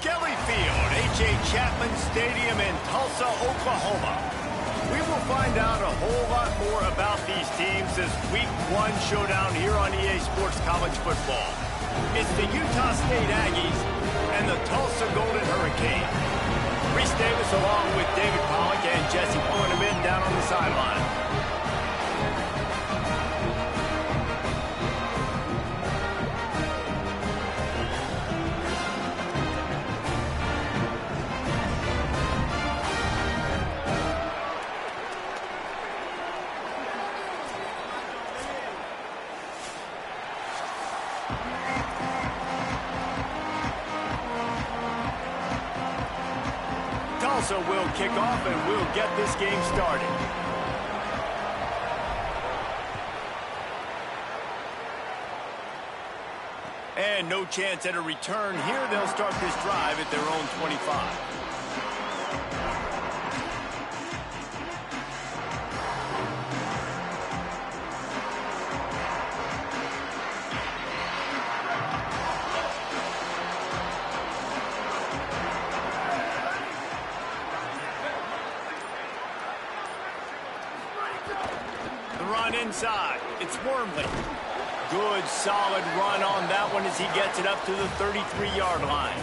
Skelly Field, H.A. Chapman Stadium in Tulsa, Oklahoma. We will find out a whole lot more about these teams this Week 1 showdown here on EA Sports College Football. It's the Utah State Aggies and the Tulsa Golden Hurricane. Reese Davis along with David Pollack and Jesse pulling him in down on the sideline. Tulsa will kick off and we'll get this game started. And no chance at a return here. They'll start this drive at their own 25. Inside, it's Wormley. Good, solid run on that one as he gets it up to the 33-yard line.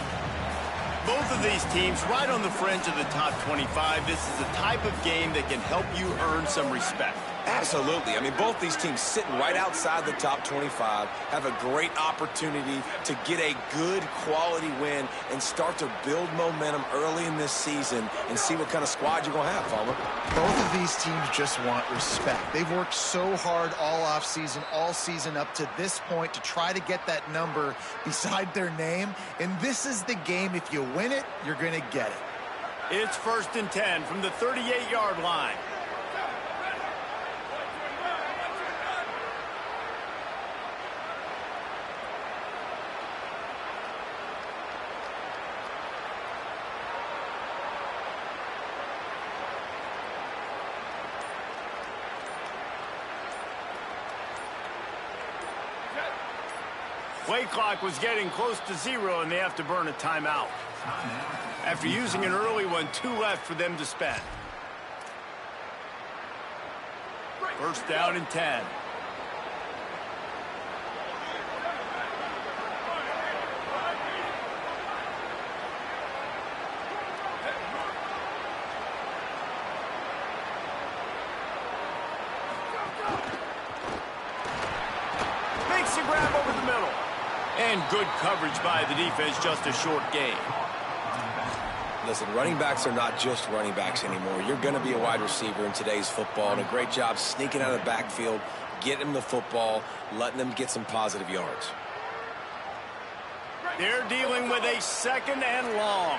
Both of these teams right on the fringe of the top 25. This is the type of game that can help you earn some respect. Absolutely. I mean, both these teams sitting right outside the top 25 have a great opportunity to get a good quality win and start to build momentum early in this season and see what kind of squad you're going to have, Palmer. Both of these teams just want respect. They've worked so hard all season up to this point to try to get that number beside their name. And this is the game. If you win it, you're going to get it. It's 1st and 10 from the 38-yard line. Play clock was getting close to 0, and they have to burn a timeout. After using an early one, 2 left for them to spend. 1st down and 10. Makes a grab over the middle. And good coverage by the defense, just a short gain. Listen, running backs are not just running backs anymore. You're going to be a wide receiver in today's football, and a great job sneaking out of the backfield, getting them the football, letting them get some positive yards. They're dealing with a 2nd and long.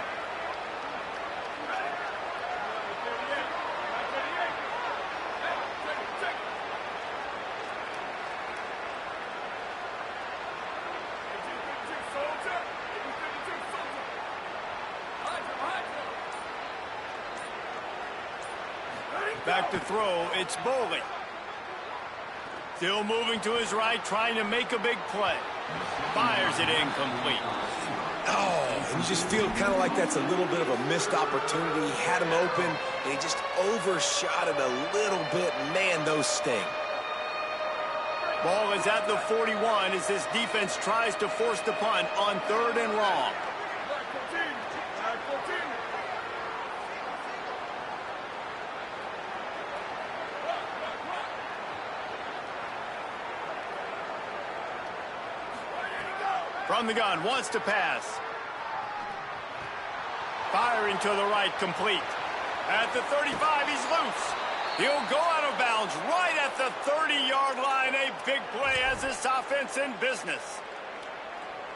Back to throw, it's Boley. Still moving to his right, trying to make a big play. Fires it incomplete. Oh, and you just feel kind of like that's a little bit of a missed opportunity. He had him open, and he just overshot it a little bit. Man, those sting. Ball is at the 41 as this defense tries to force the punt on 3rd and long. From the gun, wants to pass. Firing to the right, complete. At the 35, he's loose. He'll go out of bounds right at the 30-yard line. A big play as this offense in business.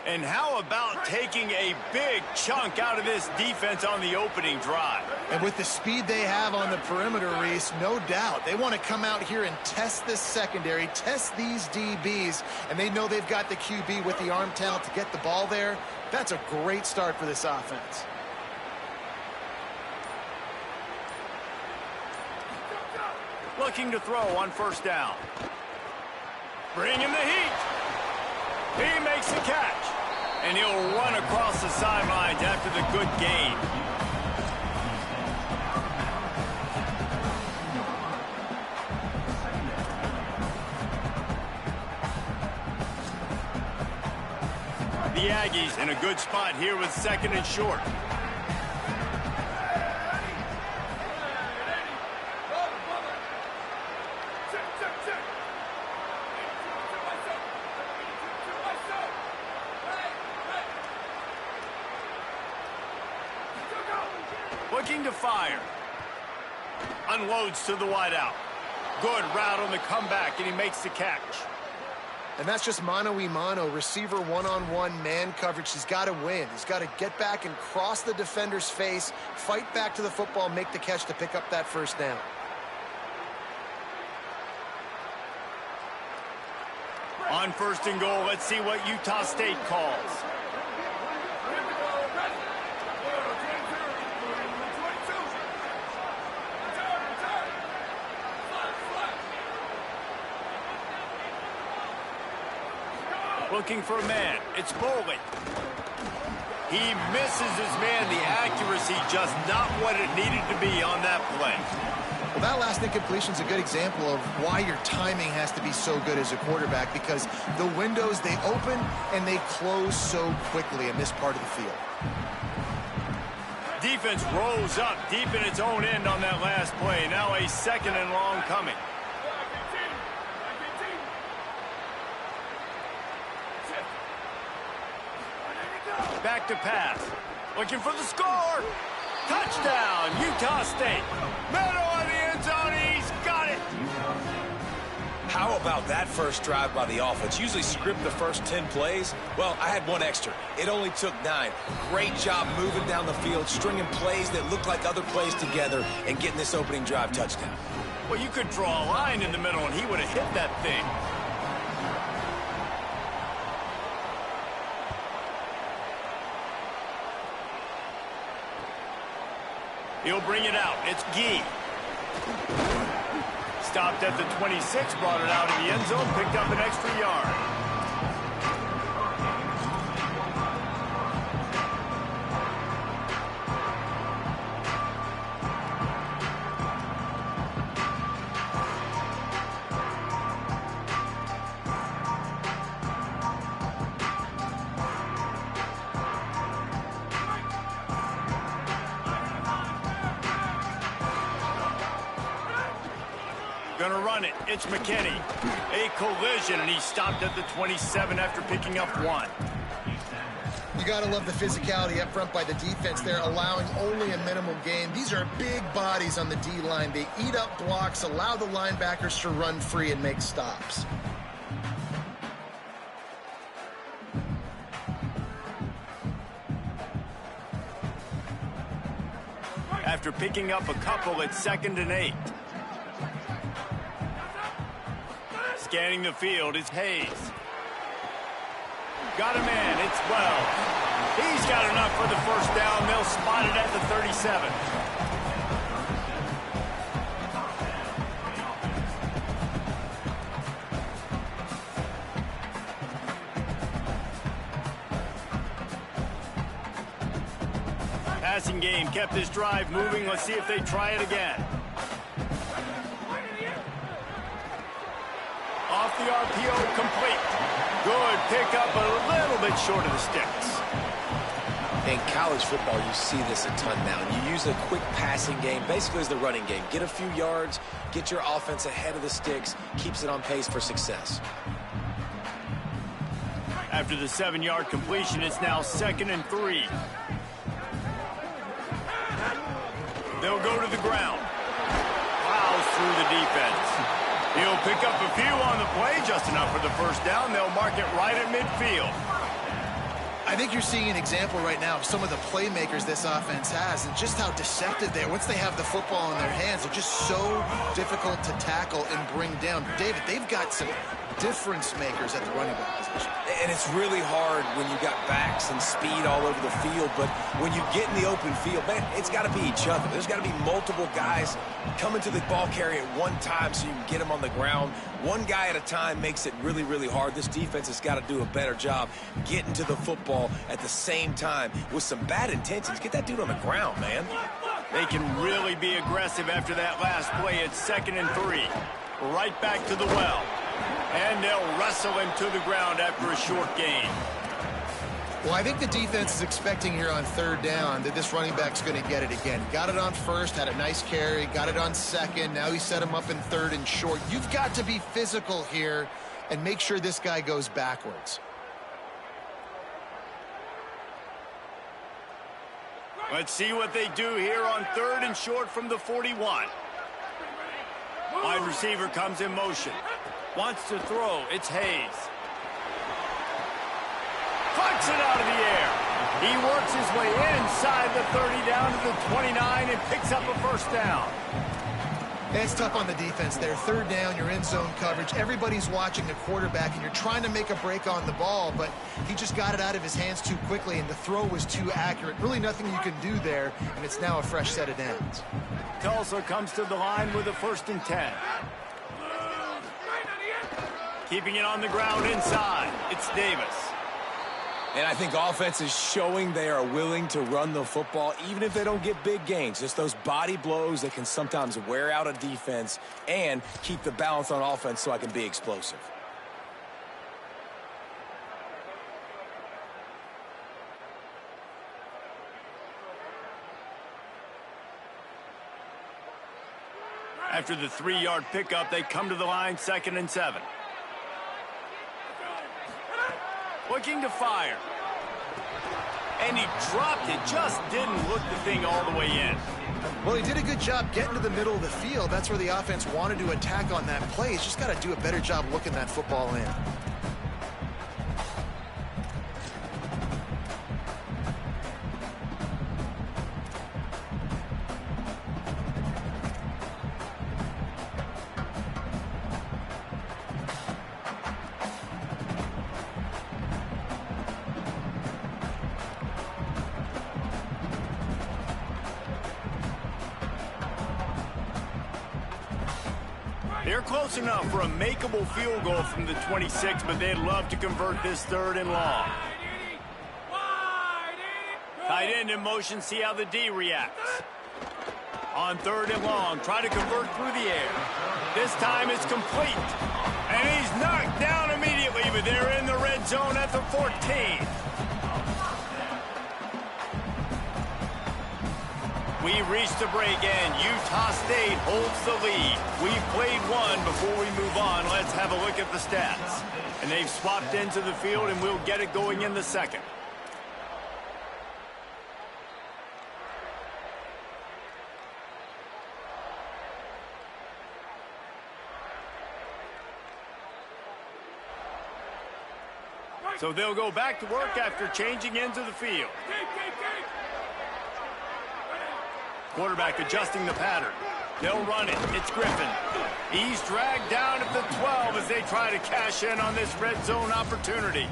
And how about taking a big chunk out of this defense on the opening drive? And with the speed they have on the perimeter, Reese, no doubt, they want to come out here and test this secondary, test these DBs, and they know they've got the QB with the arm talent to get the ball there. That's a great start for this offense. Looking to throw on 1st down. Bring him the heat. He makes the catch. And he'll run across the sidelines after the good gain. The Aggies in a good spot here with 2nd and short. Looking to fire. Unloads to the wideout. Good route on the comeback, and he makes the catch. And that's just mano-a-mano, receiver one-on-one man coverage. He's got to win. He's got to get back and cross the defender's face, fight back to the football, make the catch to pick up that first down. On 1st and goal, let's see what Utah State calls. Looking for a man. It's Boley. He misses his man. The accuracy just not what it needed to be on that play. Well, that last incompletion is a good example of why your timing has to be so good as a quarterback, because the windows, they open and they close so quickly in this part of the field. Defense rose up deep in its own end on that last play. Now a 2nd and long coming. Back to pass. Looking for the score. Touchdown, Utah State. Middle of the end zone. He's got it. How about that first drive by the offense? Usually script the first 10 plays. Well, I had one extra. It only took 9. Great job moving down the field, stringing plays that look like other plays together, and getting this opening drive touchdown. Well, you could draw a line in the middle, and he would have hit that thing. He'll bring it out. It's Gee. Stopped at the 26, brought it out of the end zone, picked up an extra yard. Gonna run it. It's McKinney. A collision, and he stopped at the 27 after picking up 1. You got to love the physicality up front by the defense there, allowing only a minimal gain. These are big bodies on the D-line. They eat up blocks, allow the linebackers to run free and make stops. After picking up a couple, it's 2nd and 8. Scanning the field is Hayes. Got a man. It's Wells. He's got enough for the first down. They'll spot it at the 37. Passing game kept this drive moving. Let's see if they try it again. Off the RPO, complete. Good pickup, a little bit short of the sticks. In college football, you see this a ton now. You use a quick passing game, basically as the running game. Get a few yards, get your offense ahead of the sticks, keeps it on pace for success. After the 7-yard completion, it's now 2nd and 3. They'll go to the ground. Plows through the defense. He'll pick up a few on the play, just enough for the first down. They'll mark it right at midfield. I think you're seeing an example right now of some of the playmakers this offense has and just how deceptive they are. Once they have the football in their hands, they're just so difficult to tackle and bring down. David, they've got some difference makers at the running back position. And it's really hard when you got backs and speed all over the field, but when you get in the open field, man, it's got to be each other. There's got to be multiple guys coming to the ball carrier at one time so you can get them on the ground. One guy at a time makes it really, really hard. This defense has got to do a better job getting to the football at the same time with some bad intentions. Get that dude on the ground, man. They can really be aggressive after that last play. It's 2nd and 3. Right back to the well. And they'll wrestle him to the ground after a short gain. Well, I think the defense is expecting here on 3rd down that this running back's going to get it again. Got it on 1st, had a nice carry, got it on 2nd. Now he set him up in 3rd and short. You've got to be physical here and make sure this guy goes backwards. Let's see what they do here on 3rd and short from the 41. Wide receiver comes in motion. Wants to throw. It's Hayes. Puts it out of the air. He works his way inside the 30 down to the 29 and picks up a 1st down. It's tough on the defense there. 3rd down, you're in zone coverage. Everybody's watching the quarterback, and you're trying to make a break on the ball, but he just got it out of his hands too quickly, and the throw was too accurate. Really nothing you can do there, and it's now a fresh set of downs. Tulsa comes to the line with a 1st and 10. Keeping it on the ground inside. It's Davis. And I think offense is showing they are willing to run the football, even if they don't get big gains. Just those body blows that can sometimes wear out a defense and keep the balance on offense so I can be explosive. After the 3-yard pickup, they come to the line 2nd and 7. Looking to fire. And he dropped it. Just didn't look the thing all the way in. Well, he did a good job getting to the middle of the field. That's where the offense wanted to attack on that play. He's just got to do a better job looking that football in. They're close enough for a makeable field goal from the 26, but they'd love to convert this 3rd and long. Tight end in motion, see how the D reacts. On 3rd and long, try to convert through the air. This time it's complete. And he's knocked down immediately, but they're in the red zone at the 14. We reached the break and Utah State holds the lead. We've played one. Before we move on, let's have a look at the stats. And they've swapped into the field, and we'll get it going in the 2nd. So they'll go back to work after changing into the field. Quarterback adjusting the pattern. They'll run it. It's Griffin. He's dragged down at the 12 as they try to cash in on this red zone opportunity.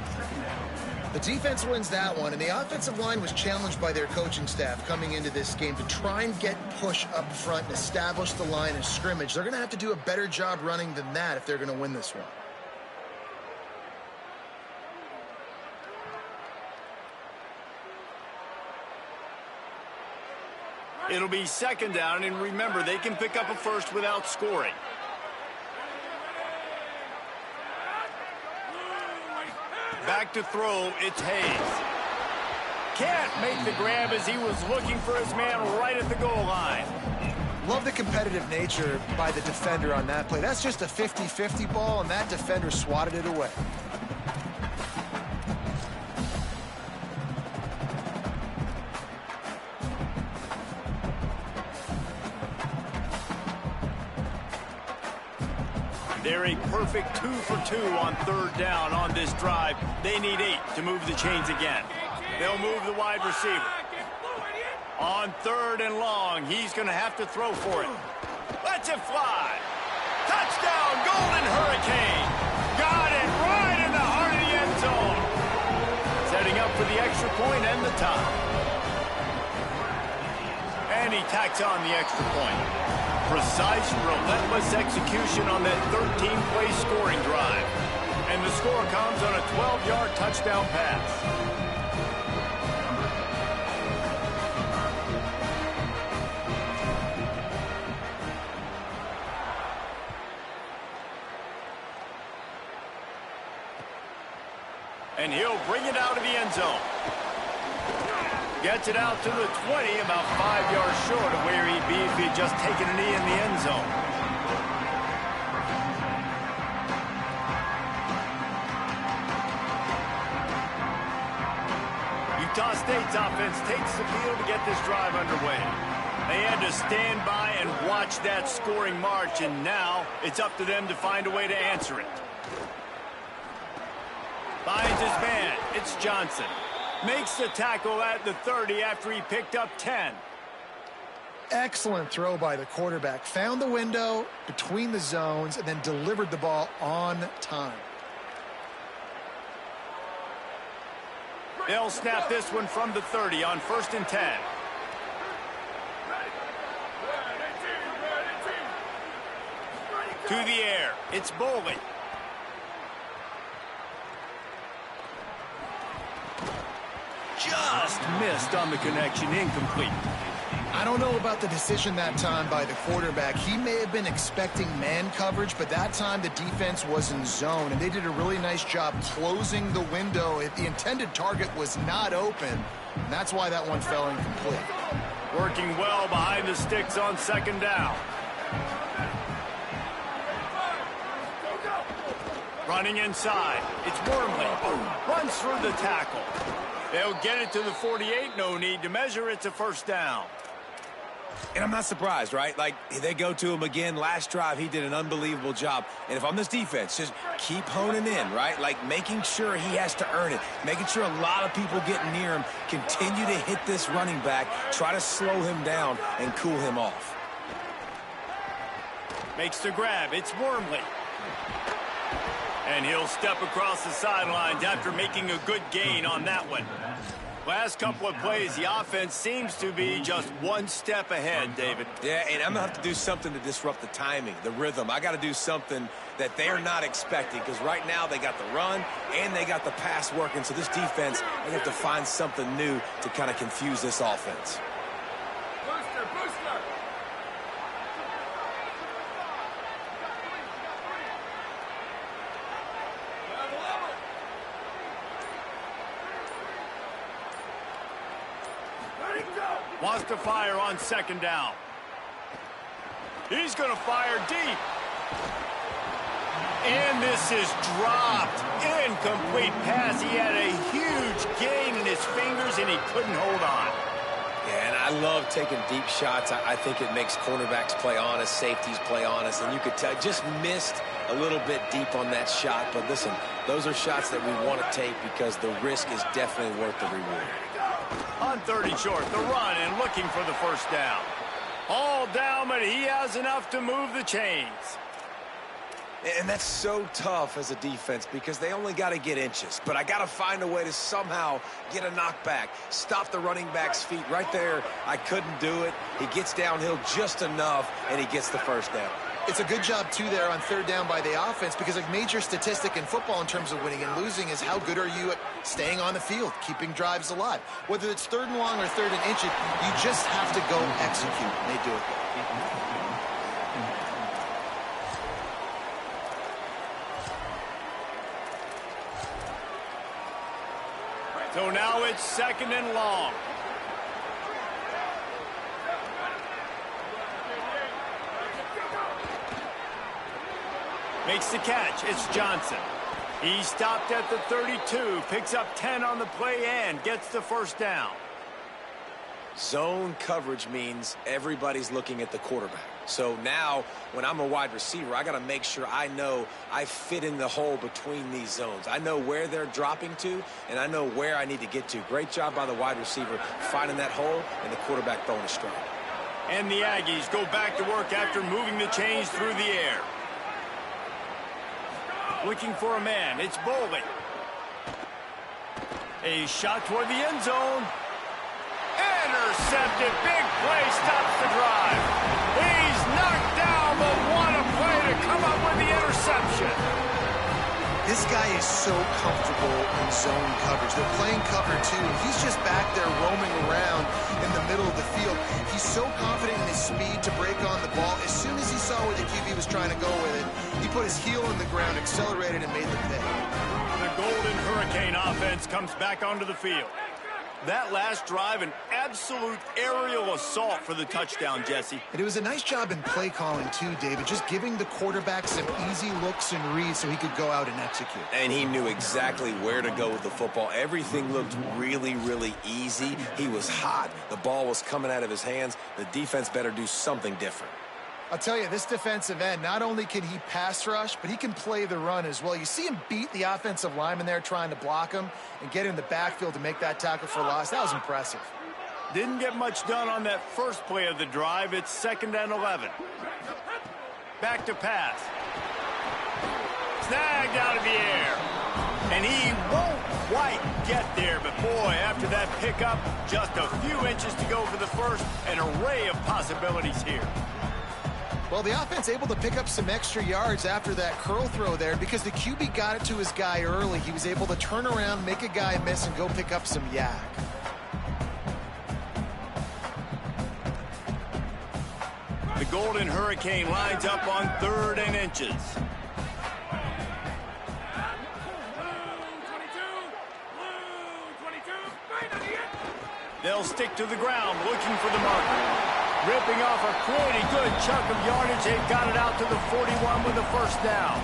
The defense wins that one, and the offensive line was challenged by their coaching staff coming into this game to try and get push up front and establish the line of scrimmage. They're going to have to do a better job running than that if they're going to win this one. It'll be 2nd down, and remember, they can pick up a 1st without scoring. Back to throw, it's Hayes. Can't make the grab as he was looking for his man right at the goal line. Love the competitive nature by the defender on that play. That's just a 50-50 ball, and that defender swatted it away. They're a perfect 2 for 2 on 3rd down on this drive. They need 8 to move the chains again. They'll move the wide receiver. On 3rd and long, he's going to have to throw for it. Lets it fly. Touchdown, Golden Hurricane. Got for the extra point and the tie. And he tacks on the extra point. Precise, relentless execution on that 13-play scoring drive. And the score comes on a 12-yard touchdown pass. And he'll bring it out of the end zone. Gets it out to the 20, about 5 yards short of where he'd be if he'd just taken a knee in the end zone. Utah State's offense takes the field to get this drive underway. They had to stand by and watch that scoring march, and now it's up to them to find a way to answer it. Finds his man. It's Johnson. Makes the tackle at the 30 after he picked up 10. Excellent throw by the quarterback. Found the window between the zones and then delivered the ball on time. They'll snap this one from the 30 on 1st and 10. To the air. It's Boley. Just missed on the connection, incomplete. I don't know about the decision that time by the quarterback. He may have been expecting man coverage, but that time the defense was in zone, and they did a really nice job closing the window. The intended target was not open, and that's why that one fell incomplete. Working well behind the sticks on 2nd down. Running inside. It's Wormley. Runs through the tackle. They'll get it to the 48. No need to measure. It's a 1st down. And I'm not surprised, right? Like, they go to him again. Last drive, he did an unbelievable job. And if I'm this defense, just keep honing in, right? Like, making sure he has to earn it. Making sure a lot of people get near him. Continue to hit this running back. Try to slow him down and cool him off. Makes the grab. It's Wormley. And he'll step across the sidelines after making a good gain on that one. Last couple of plays, the offense seems to be just one step ahead, David. Yeah, and I'm going to have to do something to disrupt the timing, the rhythm. I got to do something that they're not expecting, because right now they got the run and they got the pass working. So this defense, they have to find something new to kind of confuse this offense. Wants to fire on 2nd down. He's going to fire deep. And this is dropped. Incomplete pass. He had a huge gain in his fingers, and he couldn't hold on. Yeah, and I love taking deep shots. I think it makes cornerbacks play honest, safeties play honest, and you could tell just missed a little bit deep on that shot. But listen, those are shots that we want to take because the risk is definitely worth the reward. On 30 short, the run and looking for the 1st down. All down, but he has enough to move the chains. And that's so tough as a defense because they only got to get inches. But I got to find a way to somehow get a knockback, stop the running back's feet. Right there, I couldn't do it. He gets downhill just enough, and he gets the 1st down. It's a good job, too, there on 3rd down by the offense, because a major statistic in football in terms of winning and losing is how good are you at staying on the field, keeping drives alive. Whether it's 3rd and long or 3rd and inch, you just have to go execute. And they do it. So now it's 2nd and long. Makes the catch. It's Johnson. He stopped at the 32, picks up 10 on the play and gets the 1st down. Zone coverage means everybody's looking at the quarterback. So now, when I'm a wide receiver, I got to make sure I know I fit in the hole between these zones. I know where they're dropping to, and I know where I need to get to. Great job by the wide receiver finding that hole and the quarterback throwing a strike. And the Aggies go back to work after moving the chains through the air. Looking for a man. It's Boley. A shot toward the end zone. Intercepted. Big play stops the drive. He's knocked down, but what a play to come up with the interception. This guy is so comfortable in zone coverage. They're playing cover two. He's just back there roaming around in the middle of the field. He's so confident in his speed to break on the ball. As soon as he saw where the QB was trying to go with it, he put his heel in the ground, accelerated, and made the pick. The Golden Hurricane offense comes back onto the field. That last drive, an absolute aerial assault for the touchdown, Jesse. And it was a nice job in play calling, too, David, just giving the quarterback some easy looks and reads so he could go out and execute. And he knew exactly where to go with the football. Everything looked really, really easy. He was hot. The ball was coming out of his hands. The defense better do something different. I'll tell you, this defensive end, not only can he pass rush, but he can play the run as well. You see him beat the offensive lineman there trying to block him and get in the backfield to make that tackle for loss. That was impressive. Didn't get much done on that first play of the drive. It's 2nd and 11. Back to pass. Snagged out of the air. And he won't quite get there, but boy, after that pickup, just a few inches to go for the first. An array of possibilities here. Well, the offense able to pick up some extra yards after that curl throw there because the QB got it to his guy early. He was able to turn around, make a guy miss, and go pick up some yak. The Golden Hurricane lines up on 3rd and inches. They'll stick to the ground, looking for the marker. Ripping off a pretty good chunk of yardage. They've got it out to the 41 with the first down.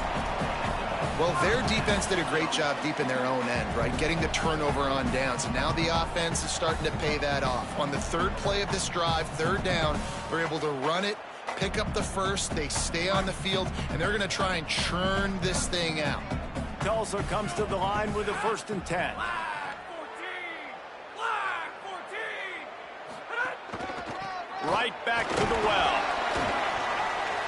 Well, their defense did a great job deep in their own end, right? Getting the turnover on downs. And now the offense is starting to pay that off. On the 3rd play of this drive, 3rd down, they're able to run it, pick up the first, they stay on the field, and they're going to try and churn this thing out. Tulsa comes to the line with a 1st and 10. Right back to the well.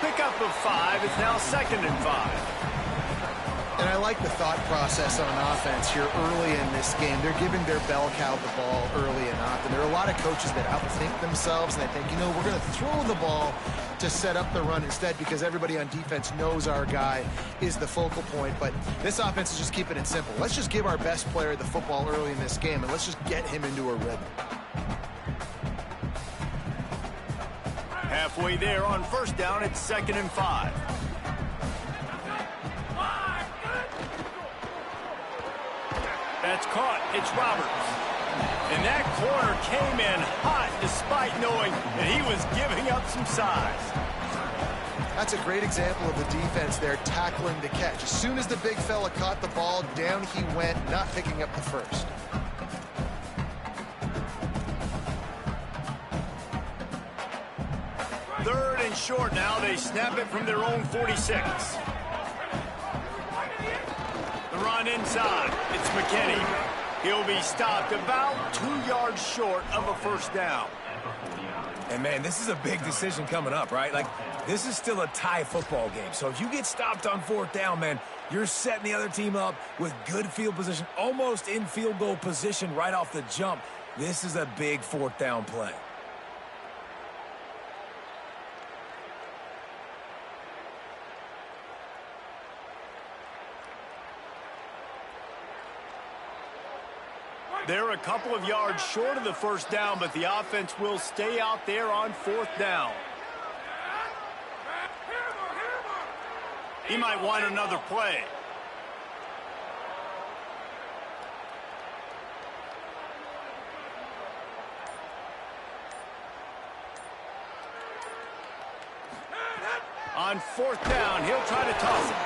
Pickup of 5. It's now 2nd and 5. And I like the thought process on offense here early in this game. They're giving their bell cow the ball early and often. There are a lot of coaches that outthink themselves, and they think, you know, we're going to throw the ball to set up the run instead because everybody on defense knows our guy is the focal point. But this offense is just keeping it simple. Let's just give our best player the football early in this game, and let's just get him into a rhythm. Halfway there on 1st down, it's 2nd and 5. That's caught. It's Roberts. And that corner came in hot despite knowing that he was giving up some size. That's a great example of the defense there tackling the catch. As soon as the big fella caught the ball, down he went, not picking up the first. Third and short now. They snap it from their own 46. The run inside. It's McKinney. He'll be stopped about 2 yards short of a 1st down. And, man, this is a big decision coming up, right? Like, this is still a tie football game. So if you get stopped on 4th down, man, you're setting the other team up with good field position, almost in field goal position right off the jump. This is a big 4th down play. They're a couple of yards short of the 1st down, but the offense will stay out there on 4th down. He might want another play. On 4th down, he'll try to toss it.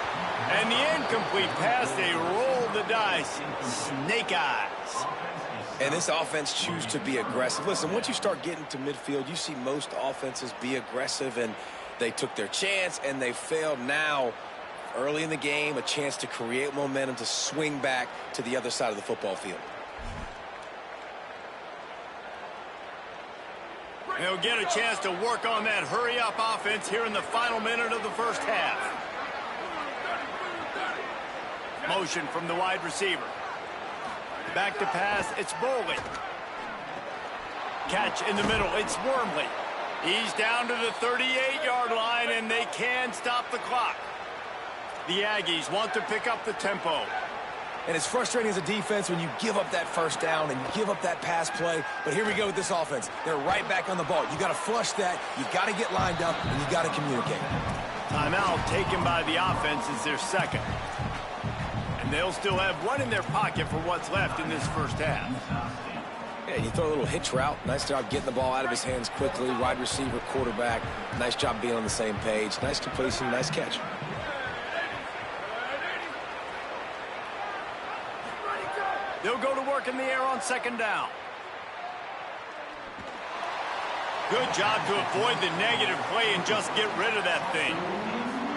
And the incomplete pass, they roll the dice. Snake eyes. And this offense chooses to be aggressive. Listen, once you start getting to midfield, you see most offenses be aggressive, and they took their chance, and they failed. Now, early in the game, a chance to create momentum to swing back to the other side of the football field. They'll get a chance to work on that hurry-up offense here in the final minute of the 1st half. Motion from the wide receiver. Back to pass, it's Bowling. Catch in the middle, it's Wormley. He's down to the 38-yard line, and they can stop the clock. The Aggies want to pick up the tempo. And it's frustrating as a defense when you give up that first down and you give up that pass play. But here we go with this offense. They're right back on the ball. You got to flush that. You got to get lined up, and you got to communicate. Timeout taken by the offense is their second. And they'll still have one in their pocket for what's left in this first half. Yeah, you throw a little hitch route. Nice job getting the ball out of his hands quickly. Wide receiver, quarterback. Nice job being on the same page. Nice completion, nice catch. They'll go to work in the air on second down. Good job to avoid the negative play and just get rid of that thing.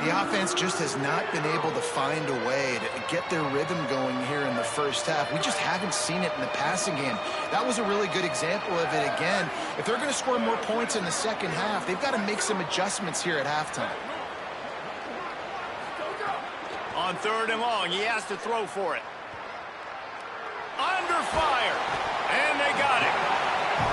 The offense just has not been able to find a way to get their rhythm going here in the first half. We just haven't seen it in the passing game. That was a really good example of it again. If they're going to score more points in the second half, they've got to make some adjustments here at halftime. On third and long, he has to throw for it. Under fire, and they got it.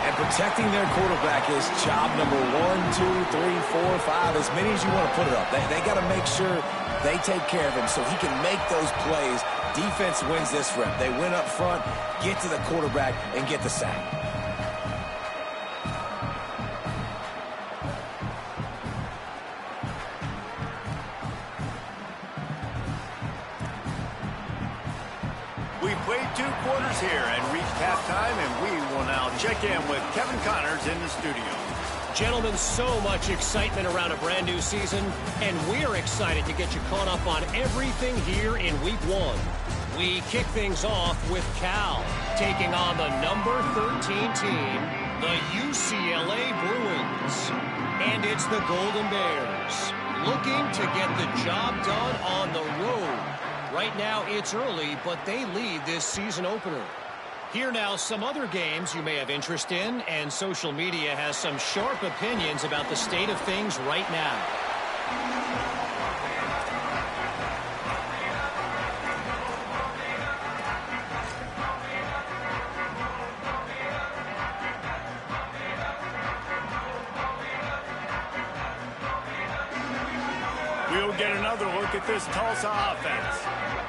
And protecting their quarterback is job number 1, 2, 3, 4, 5, as many as you want to put it up. They got to make sure they take care of him so he can make those plays. Defense wins this rep. They win up front, get to the quarterback, and get the sack. We played 2 quarters here and reached halftime, and we will now check in with Kevin Connors in the studio. Gentlemen, so much excitement around a brand new season, and we're excited to get you caught up on everything here in Week 1. We kick things off with Cal taking on the number 13 team, the UCLA Bruins. And it's the Golden Bears looking to get the job done on the road. Right now, it's early, but they lead this season opener. Here now, some other games you may have interest in, and social media has some sharp opinions about the state of things right now. We'll get another look at this Tulsa offense.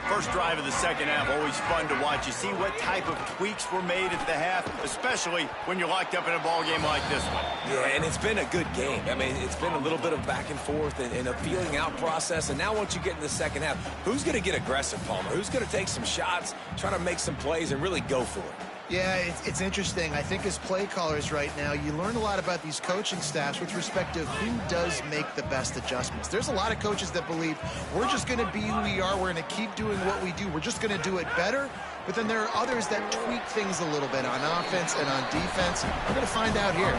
First drive of the second half, always fun to watch. You see what type of tweaks were made at the half, especially when you're locked up in a ball game like this one. Yeah, and it's been a good game. I mean, it's been a little bit of back and forth and a feeling out process. And now once you get in the second half, who's going to get aggressive, Palmer? Who's going to take some shots, try to make some plays, and really go for it? Yeah, it's interesting. I think as play callers right now, you learn a lot about these coaching staffs with respect to who does make the best adjustments. There's a lot of coaches that believe we're just going to be who we are. We're going to keep doing what we do. We're just going to do it better. But then there are others that tweak things a little bit on offense and on defense. We're going to find out here.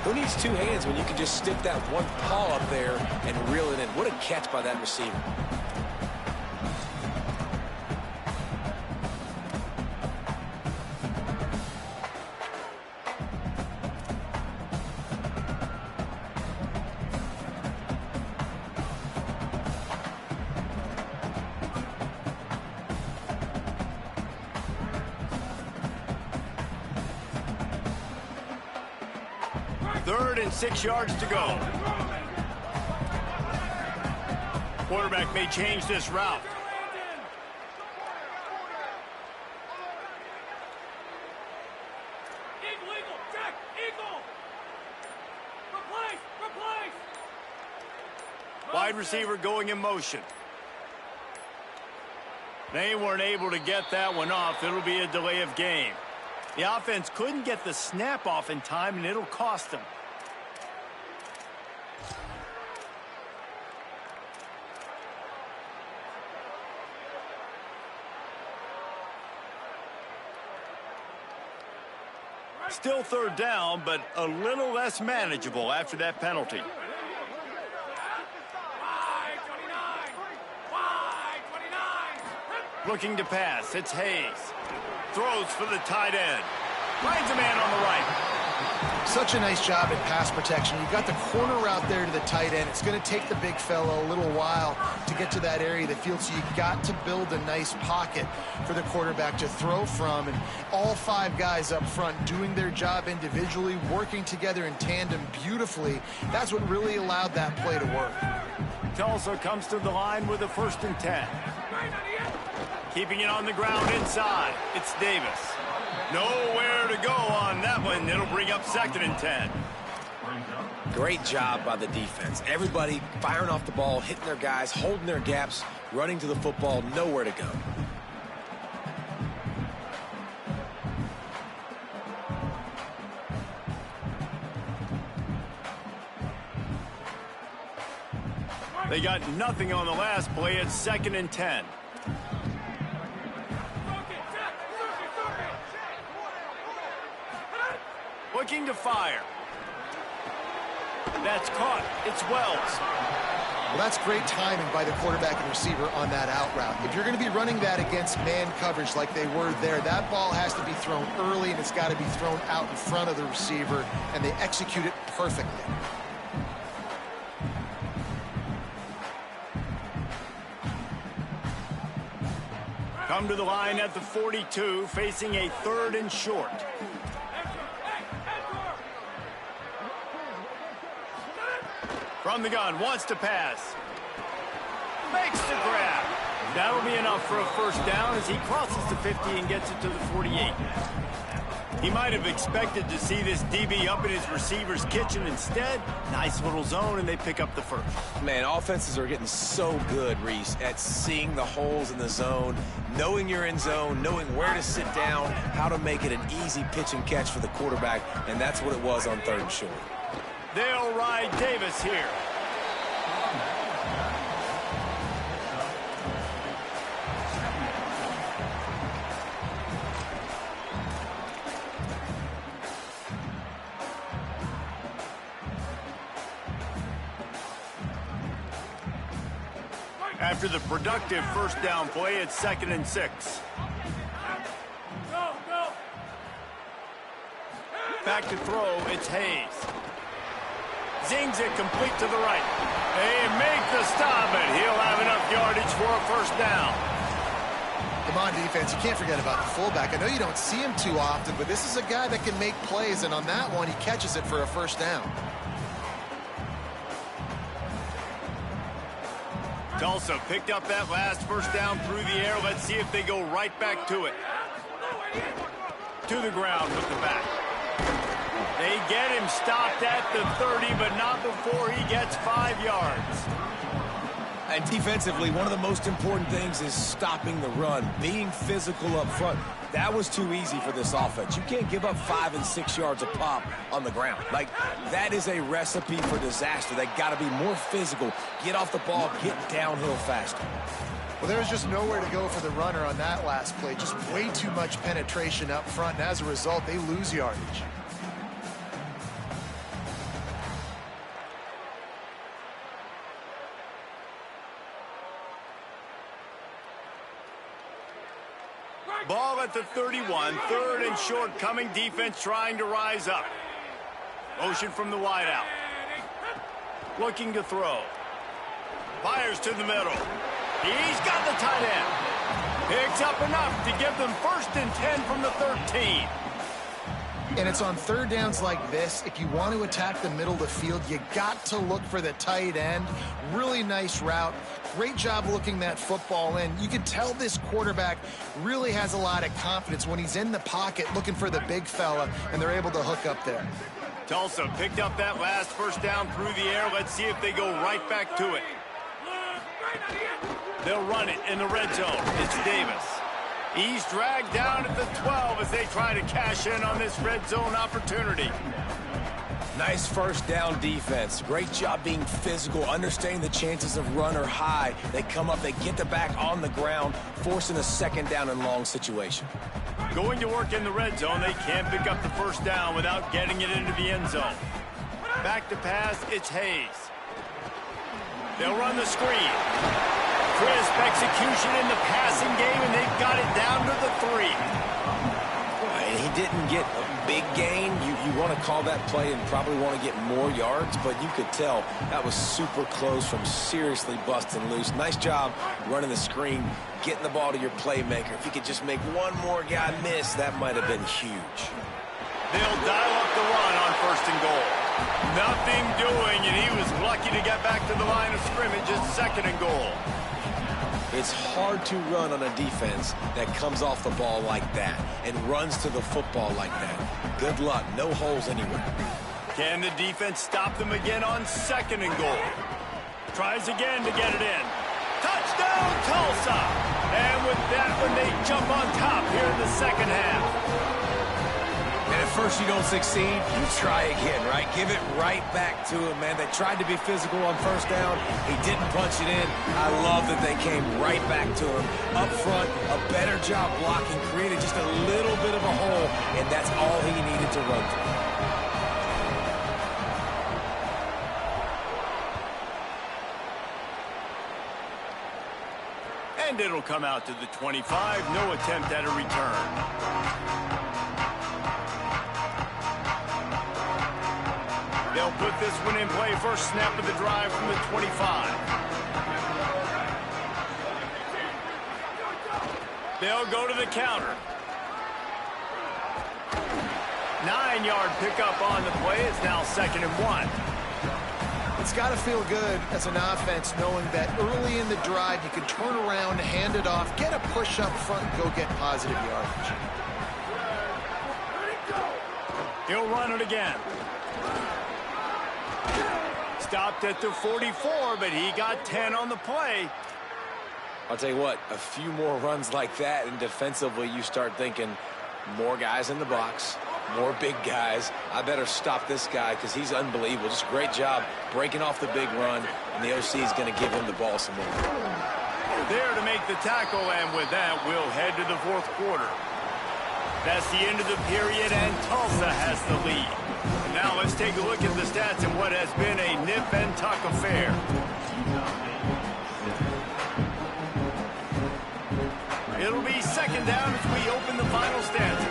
Who needs 2 hands when you can just stick that one paw up there and reel it in? What a catch by that receiver. Third and 6 yards to go. Quarterback may change this route. Eagle, Jack, Eagle. Replace. Wide receiver going in motion. They weren't able to get that one off. It'll be a delay of game. The offense couldn't get the snap off in time, and it'll cost them. Still third down, but a little less manageable after that penalty. Looking to pass, it's Hayes. Throws for the tight end. Finds a man on the right. Such a nice job in pass protection. You've got the corner route there to the tight end. It's going to take the big fella a little while to get to that area of the field, so you've got to build a nice pocket for the quarterback to throw from. And all 5 guys up front doing their job individually, working together in tandem beautifully. That's what really allowed that play to work. Tulsa comes to the line with a 1st and 10. Keeping it on the ground inside. It's Davis. Nowhere to go on that one. It'll bring up 2nd and 10. Great job by the defense. Everybody firing off the ball, hitting their guys, holding their gaps, running to the football, nowhere to go. They got nothing on the last play. It's 2nd and 10. Looking to fire. That's caught. It's Wells. Well, that's great timing by the quarterback and receiver on that out route. If you're going to be running that against man coverage like they were there, that ball has to be thrown early, and it's got to be thrown out in front of the receiver, and they execute it perfectly. Come to the line at the 42, facing a 3rd and short. From the gun, wants to pass. Makes the grab. That'll be enough for a 1st down as he crosses the 50 and gets it to the 48. He might have expected to see this DB up in his receiver's kitchen. Instead, nice little zone, and they pick up the 1st. Man, offenses are getting so good, Reese, at seeing the holes in the zone, knowing you're in zone, knowing where to sit down, how to make it an easy pitch and catch for the quarterback, and that's what it was on 3rd and short. They'll ride Davis here. After the productive 1st down play, it's 2nd and 6. Back to throw, it's Hayes. Zings it complete to the right. They make the stop, and he'll have enough yardage for a 1st down. Come on, defense, you can't forget about the fullback. I know you don't see him too often, but this is a guy that can make plays, and on that one, he catches it for a 1st down. Tulsa picked up that last 1st down through the air. Let's see if they go right back to it. To the ground with the back. They get him stopped at the 30, but not before he gets 5 yards. And defensively, one of the most important things is stopping the run, being physical up front. That was too easy for this offense. You can't give up 5 and 6 yards a pop on the ground. Like, that is a recipe for disaster. They got to be more physical, get off the ball, get downhill faster. Well, there's just nowhere to go for the runner on that last play. Just way too much penetration up front, and as a result, they lose yardage. Ball at the 31, 3rd and short coming. Defense trying to rise up. Motion from the wideout. Looking to throw. Fires to the middle. He's got the tight end. Picks up enough to give them 1st and 10 from the 13. And it's on 3rd downs like this. If you want to attack the middle of the field, you got to look for the tight end. Really nice route. Great job looking that football in. You can tell this quarterback really has a lot of confidence when he's in the pocket looking for the big fella, and they're able to hook up there. Tulsa picked up that last 1st down through the air. Let's see if they go right back to it. They'll run it in the red zone. It's Davis. He's dragged down at the 12 as they try to cash in on this red zone opportunity. Nice 1st down defense. Great job being physical, understanding the chances of run are high. They come up, they get the back on the ground, forcing a 2nd down and long situation. Going to work in the red zone. They can't pick up the 1st down without getting it into the end zone. Back to pass, it's Hayes. They'll run the screen. Crisp execution in the passing game, and they've got it down to the 3. And he didn't get a big gain. You want to call that play and probably want to get more yards, but you could tell that was super close from seriously busting loose. Nice job running the screen, getting the ball to your playmaker. If you could just make one more guy miss, that might have been huge. They'll dial up the run on 1st and goal. Nothing doing, and he was lucky to get back to the line of scrimmage at 2nd and goal. It's hard to run on a defense that comes off the ball like that and runs to the football like that. Good luck. No holes anywhere. Can the defense stop them again on 2nd and goal? Tries again to get it in. Touchdown, Tulsa! And with that one, they jump on top here in the 2nd half. And at first you don't succeed, you try again, right? Give it right back to him, man. They tried to be physical on 1st down. He didn't punch it in. I love that they came right back to him. Up front, a better job blocking, created just a little bit of a hole, and that's all he needed to run through. And it'll come out to the 25. No attempt at a return. They'll put this one in play. First snap of the drive from the 25. They'll go to the counter. 9-yard pickup on the play. It's now 2nd and 1. It's got to feel good as an offense knowing that early in the drive you can turn around, hand it off, get a push up front, and go get positive yardage. He'll run it again. Stopped at the 44, but he got 10 on the play. I'll tell you what, a few more runs like that, and defensively you start thinking more guys in the box, more big guys. I better stop this guy because he's unbelievable. Just great job breaking off the big run, and the OC is going to give him the ball some more. There to make the tackle, and with that, we'll head to the 4th quarter. That's the end of the period, and Tulsa has the lead. Now let's take a look at the stats in what has been a nip and tuck affair. It'll be 2nd down as we open the final stanza.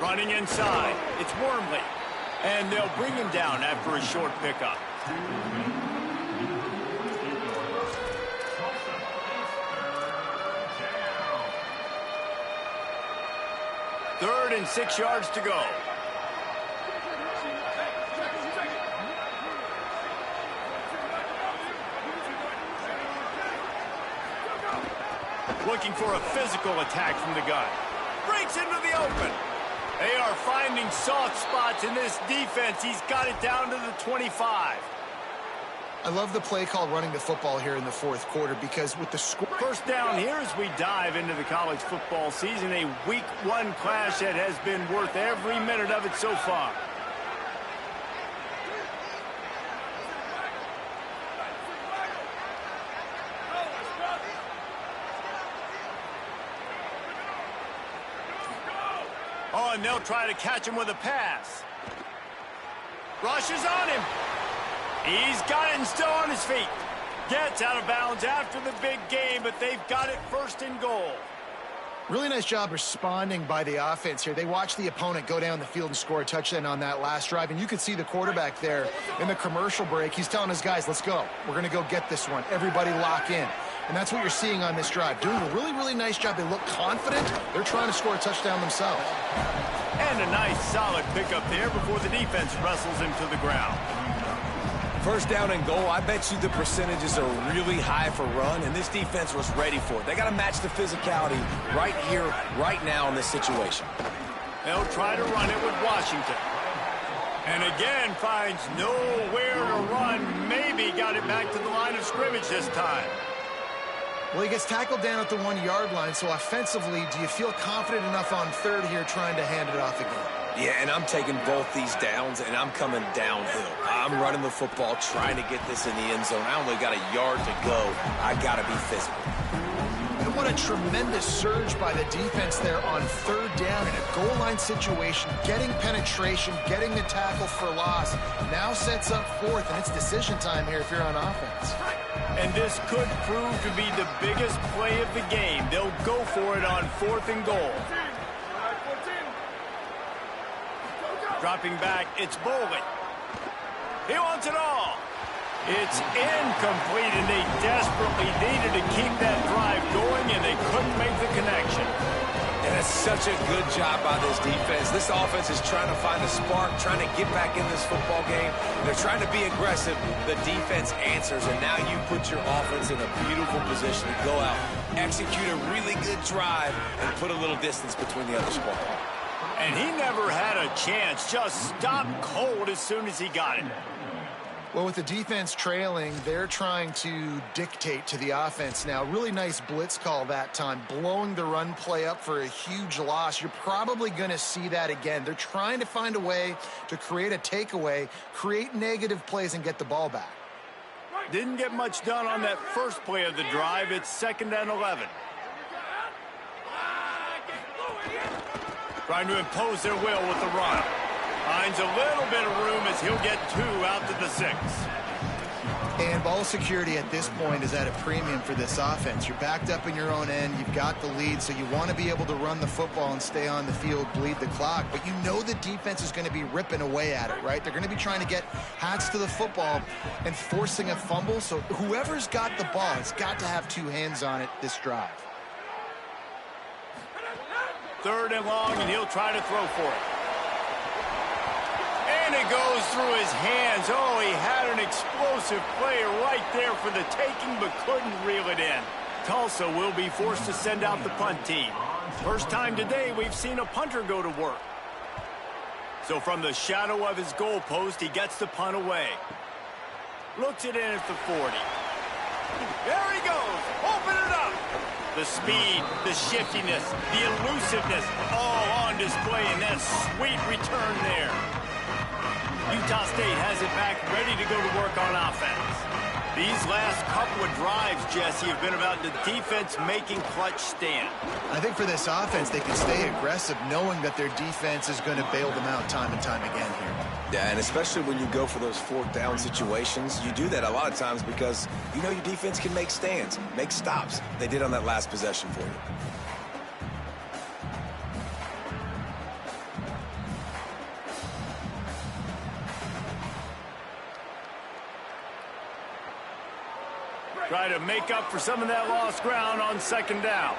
Running inside, it's Wormley. And they'll bring him down after a short pickup. Third and 6 yards to go. Looking for a physical attack from the gun. Breaks into the open. They are finding soft spots in this defense. He's got it down to the 25. I love the play call running the football here in the 4th quarter because with the score. First down here as we dive into the college football season, a week 1 clash that has been worth every minute of it so far. Oh, and they'll try to catch him with a pass. Rushes on him. He's got it and still on his feet. Gets out of bounds after the big game, but they've got it 1st and goal. Really nice job responding by the offense here. They watched the opponent go down the field and score a touchdown on that last drive, and you could see the quarterback there in the commercial break. He's telling his guys, let's go. We're going to go get this one. Everybody lock in. And that's what you're seeing on this drive. Doing a really, really nice job. They look confident. They're trying to score a touchdown themselves. And a nice, solid pickup there before the defense wrestles him to the ground. 1st down and goal, I bet you the percentages are really high for run, and this defense was ready for it. They got to match the physicality right here, right now in this situation. They'll try to run it with Washington. And again, finds nowhere to run. Maybe got it back to the line of scrimmage this time. Well, he gets tackled down at the 1-yard line, so offensively, do you feel confident enough on 3rd here trying to hand it off again? Yeah, and I'm taking both these downs, and I'm coming downhill. I'm running the football, trying to get this in the end zone. I only got a yard to go. I got to be physical. And What a tremendous surge by the defense there on third down in a goal line situation, getting penetration, getting the tackle for loss. Now sets up fourth, and it's decision time here if you're on offense. And this could prove to be the biggest play of the game. They'll go for it on 4th and goal. Dropping back, it's Bolden. He wants it all. It's incomplete, and they desperately needed to keep that drive going, and they couldn't make the connection. And it's such a good job by this defense. This offense is trying to find a spark, trying to get back in this football game. They're trying to be aggressive. The defense answers, and now you put your offense in a beautiful position to go out, execute a really good drive, and put a little distance between the other squad. And he never had a chance, just stopped cold as soon as he got it. Well, with the defense trailing, they're trying to dictate to the offense now. Really nice blitz call that time, blowing the run play up for a huge loss. You're probably going to see that again. They're trying to find a way to create a takeaway, create negative plays, and get the ball back. Didn't get much done on that first play of the drive. It's 2nd and 11. Trying to impose their will with the run. Finds a little bit of room as he'll get 2 out to the 6. And ball security at this point is at a premium for this offense. You're backed up in your own end. You've got the lead, so you want to be able to run the football and stay on the field, bleed the clock. But you know the defense is going to be ripping away at it, right? They're going to be trying to get hats to the football and forcing a fumble. So whoever's got the ball has got to have 2 hands on it this drive. 3rd and long, and he'll try to throw for it. And it goes through his hands. Oh, he had an explosive play right there for the taking, but couldn't reel it in. Tulsa will be forced to send out the punt team. First time today we've seen a punter go to work. So from the shadow of his goalpost, he gets the punt away. Looks it in at the 40. There he goes. Open it up. The speed, the shiftiness, the elusiveness, all on display in that sweet return there. Utah State has it back, ready to go to work on offense. These last couple of drives, Jesse, have been about the defense making clutch stand. I think for this offense, they can stay aggressive knowing that their defense is going to bail them out time and time again here. Yeah, and especially when you go for those 4th down situations, you do that a lot of times because you know your defense can make stands, make stops. They did on that last possession for you. Try to make up for some of that lost ground on 2nd down.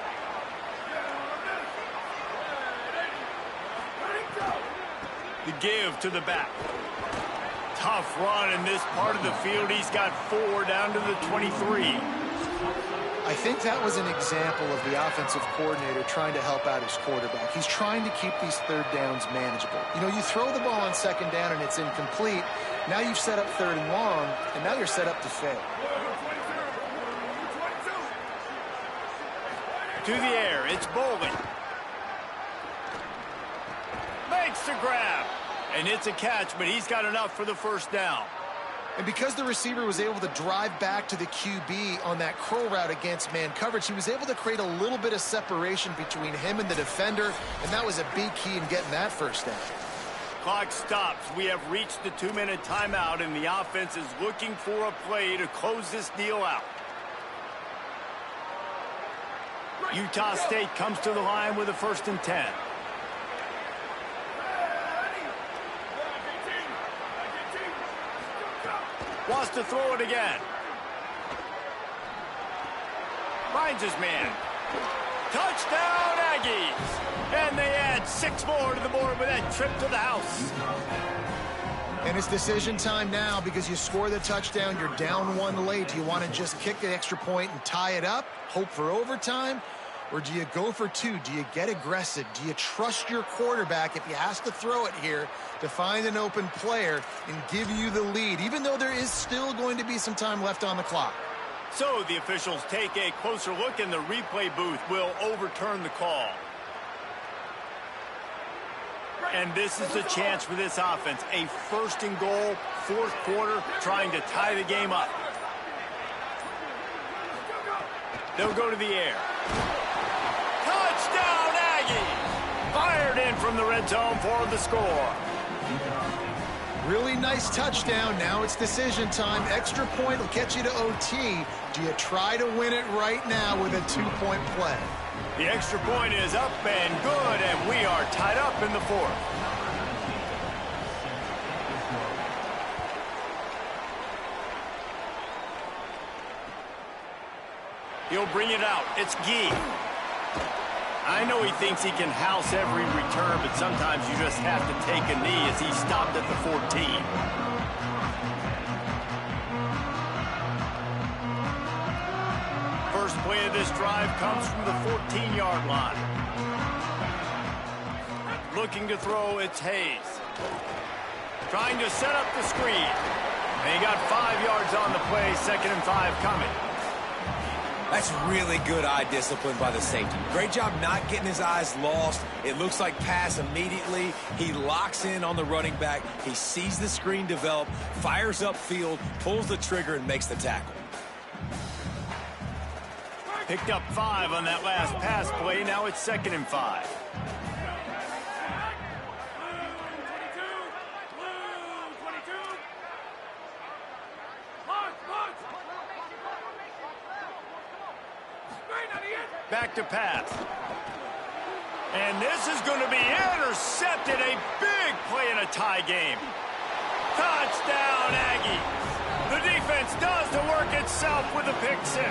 The give to the back. Tough run in this part of the field. He's got 4 down to the 23. I think that was an example of the offensive coordinator trying to help out his quarterback. He's trying to keep these 3rd downs manageable. You know, you throw the ball on 2nd down and it's incomplete. Now you've set up 3rd and long, and now you're set up to fail. To the air, it's Bolden. Makes the grab. And it's a catch, but he's got enough for the 1st down. And because the receiver was able to drive back to the QB on that curl route against man coverage, he was able to create a little bit of separation between him and the defender, and that was a big key in getting that 1st down. Clock stops. We have reached the 2-minute timeout, and the offense is looking for a play to close this deal out. Utah State comes to the line with a 1st and 10. Wants to throw it again. Finds his man. Touchdown, Aggies! And they add 6 more to the board with that trip to the house. And it's decision time now because you score the touchdown, you're down 1 late. Do you want to just kick the extra point and tie it up, hope for overtime? Or do you go for 2? Do you get aggressive? Do you trust your quarterback if he has to throw it here to find an open player and give you the lead, even though there is still going to be some time left on the clock? So the officials take a closer look, and the replay booth will overturn the call. And this is the chance for this offense. A 1st and goal, 4th quarter, trying to tie the game up. They'll go to the air. from the red zone for the score. Really nice touchdown. Now it's decision time. Extra point will get you to OT. Do you try to win it right now with a 2-point play? The extra point is up and good, and we are tied up in the fourth. He'll bring it out. It's Gee. I know he thinks he can house every return, but sometimes you just have to take a knee as he stopped at the 14. First play of this drive comes from the 14-yard line. Looking to throw, it's Hayes. Trying to set up the screen. And he got 5 yards on the play, 2nd and 5 coming. That's really good eye discipline by the safety. Great job not getting his eyes lost. It looks like pass immediately. He locks in on the running back. He sees the screen develop, fires upfield, pulls the trigger, and makes the tackle. Picked up 5 on that last pass play. Now it's 2nd and 5. Back to pass. And this is going to be intercepted. A big play in a tie game. Touchdown, Aggies. The defense does the work itself with a pick 6.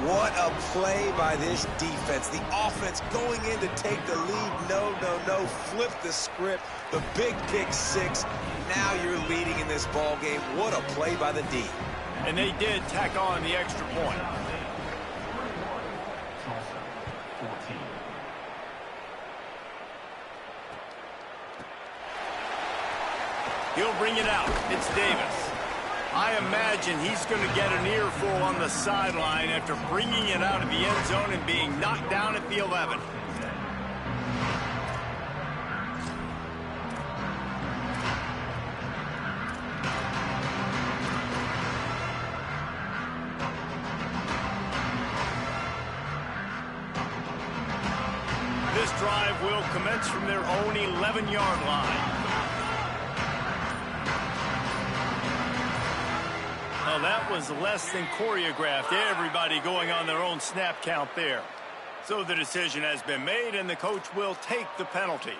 What a play by this defense. The offense going in to take the lead. No. Flip the script. The big pick 6. Now you're leading in this ball game. What a play by the D. And they did tack on the extra point. He'll bring it out. It's Davis. I imagine he's going to get an earful on the sideline after bringing it out of the end zone and being knocked down at the 11. This drive will commence from their own 11-yard line. Well, that was less than choreographed. Everybody going on their own snap count there. So the decision has been made, and the coach will take the penalty.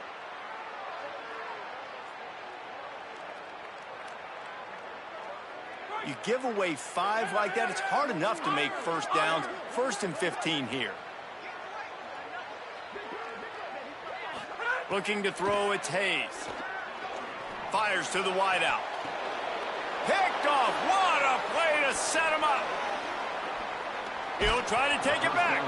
You give away 5 like that, it's hard enough to make first downs. 1st and 15 here. Looking to throw, it's Hayes. Fires to the wideout. Picked off. What a play to set him up. He'll try to take it back.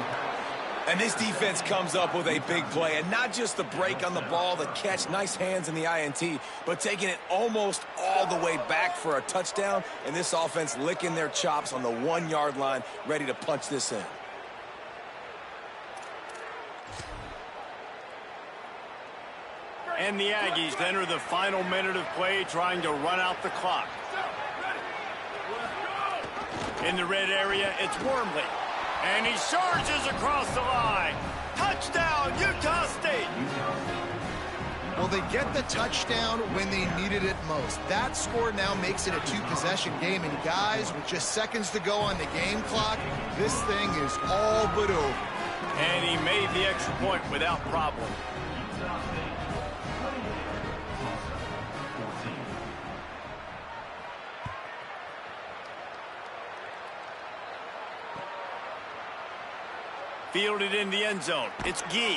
And this defense comes up with a big play, and not just the break on the ball, the catch, nice hands in the INT, but taking it almost all the way back for a touchdown, and this offense licking their chops on the 1-yard line, ready to punch this in. And the Aggies enter the final minute of play, trying to run out the clock. In the red area, it's Wormley. And he charges across the line. Touchdown, Utah State. Well, they get the touchdown when they needed it most. That score now makes it a 2-possession game. And guys, with just seconds to go on the game clock, this thing is all but over. And he made the extra point without problem. Fielded in the end zone. It's Gee.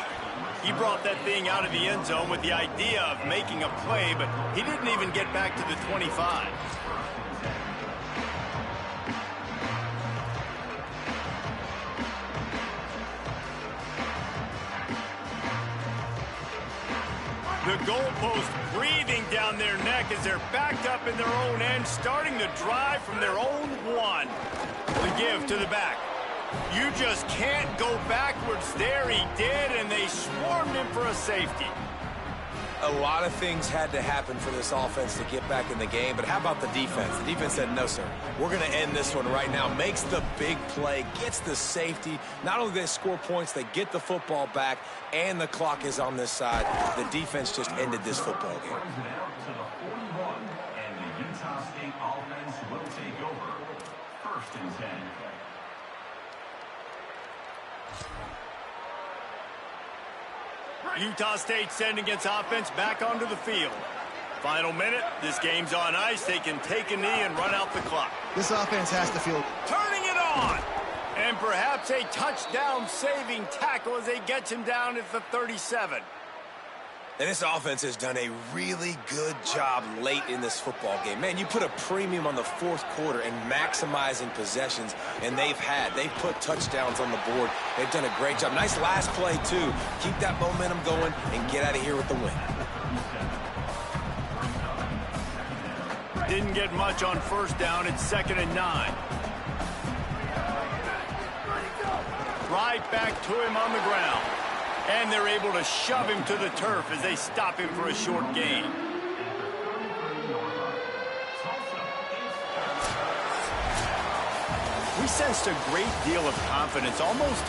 He brought that thing out of the end zone with the idea of making a play, but he didn't even get back to the 25. The goalpost breathing down their neck as they're backed up in their own end, starting the drive from their own 1. The give to the back. You just can't go backwards there. He did, and they swarmed him for a safety. A lot of things had to happen for this offense to get back in the game, but how about the defense? The defense said, no, sir. We're going to end this one right now. Makes the big play, gets the safety. Not only do they score points, they get the football back, and the clock is on this side. The defense just ended this football game. And the Utah State offense will take over. 1st and 10. Utah State sending its offense back onto the field. Final minute. This game's on ice. They can take a knee and run out the clock. This offense has to feel... Turning it on. And perhaps a touchdown-saving tackle as they get him down at the 37. And this offense has done a really good job late in this football game. Man, you put a premium on the 4th quarter and maximizing possessions, and they've put touchdowns on the board. They've done a great job. Nice last play, too. Keep that momentum going and get out of here with the win. Didn't get much on 1st down. It's 2nd and 9. Right back to him on the ground. And they're able to shove him to the turf as they stop him for a short gain. We sensed a great deal of confidence, almost